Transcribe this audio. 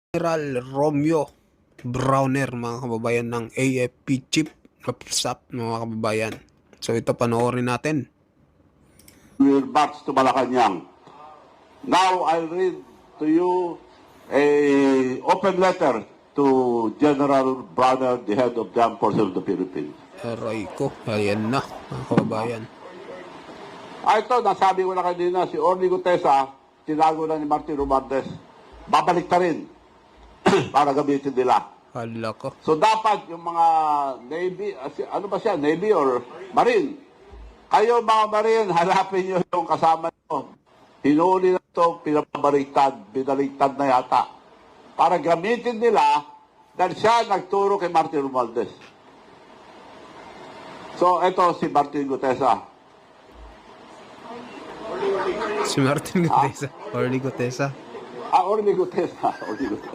General Romeo Browner, mga kababayan, ng AFP Chief of Staff, mga kababayan. So ito, panoorin natin. We will march to Malacanang. Now I'll read to you a open letter to General Browner, the head of the Armed Forces of the Philippines. Aray ko, ayan na, mga kababayan. Ito, nasabi ko na kanina, si Orly Gutesa, tinago na ni Martin Romualdez. Babalik ka rin para gamitin nila. Hala ko. So dapat yung mga Navy, ano ba siya, Navy or Marine? Kayo mga Marine, hanapin nyo yung kasama nyo. Hinuli na ito, pinabaliktad, binaliktad na yata. Para gamitin nila dahil siya nagturo kay Martin Romualdez. So ito si Martin Gutesa. Si Martin Gutesa. Orly Gutesa. Orly Gutesa. Orly Gutesa.